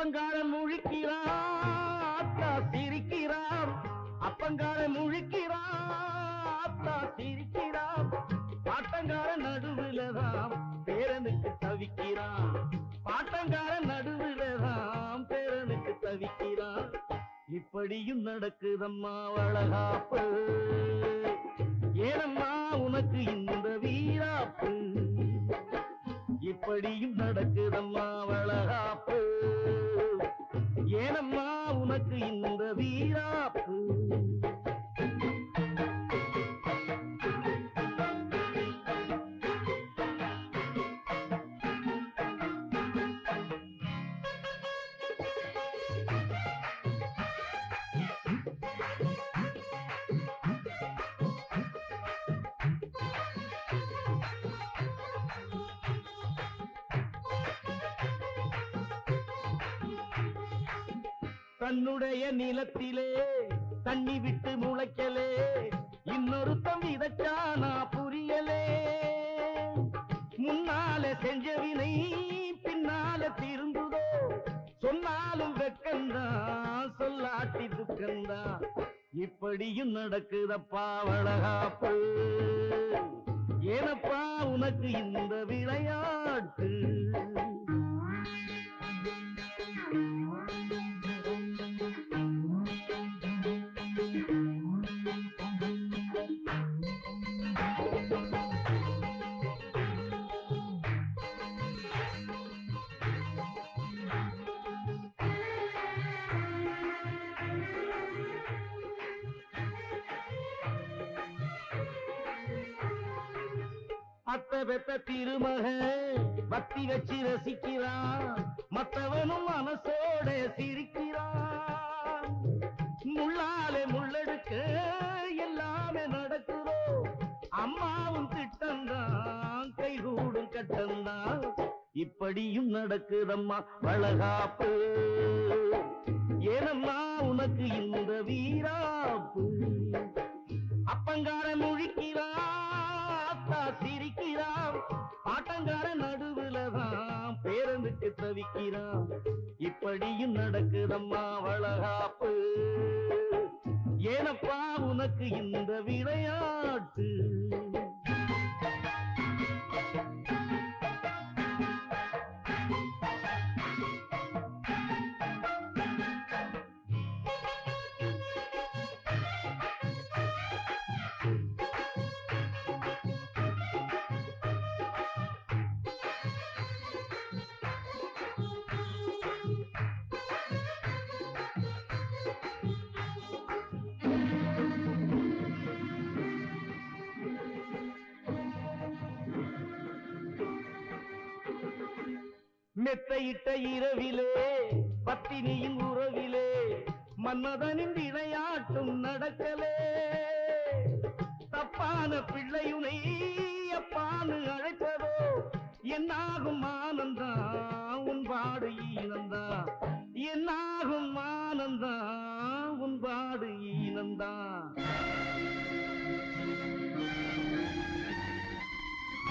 அப்பங்காரன் முழிக்கிறான் ஆத்தா சிரிக்கிறான். அப்பங்காரன் முழிக்கிறான் ஆத்தா சிரிக்கிறான். பாட்டங்காரன் நடுவுலதான் பேரனுக்கு தவிக்கிறான். பாட்டங்காரன் நடுவுலதான் பேரனுக்கு தவிக்கிறான். இப்படியும் நடக்குதம்மா வளகாப்பு. ஏனம்மா உனக்கு இந்த வீராப்பு. இப்படியும் நடக்குதம்மா வளகாப்பு. ஏனம்மா உனக்கு இந்த வீராப்பு. தன்னுடைய நிலத்திலே தண்ணி விட்டு முளைக்கலே, இன்னொருத்தம் விதைச்சானா புரியலே. முன்னால செஞ்சவினை பின்னால திரும்புதோ, சொன்னாலும் வெக்கந்தான் சொல்லாட்டி துக்கந்தான். இப்படியும் நடக்குதப்பா வளகாப்பு. ஏனப்பா உனக்கு இந்த விளையாட்டு. அத்த பெத்த திருமக பக்தி வச்சு ரசிக்கிறான். மற்றவனும் மனசோட சிரிக்கிறான். முள்ளாலே முள்ளெடுக்க எல்லாமே நடக்குதோ, அம்மாவும் திட்டந்தான் கைகூடும் கட்டந்தான். இப்படியும் நடக்குதம்மா வளகாப்பு. ஏனம்மா உனக்கு இந்த வீராப்பு. அப்பங்காரன் முழிக்கிறான் ஆத்தா சிரிக்கிறான். பாட்டங்காரன் நடுவுலதான் பேரனுக்கு தவிக்கிறான். இப்படியும் நடக்குதம்மா வளகாப்பு. ஏனப்பா உனக்கு இந்த விளையாட்டு. மெத்தையிட்ட இரவிலே பத்தினியின் உறவிலே, மன்மதனின் விளையாட்டும் நடக்கலே. தப்பான பிள்ளையுனை அப்பான்னு அழைத்ததோ, என்னாகும் ஆனந்தான் உன் பாடு ஈனந்தான். என்னாகும் ஆனந்தான் உன் பாடு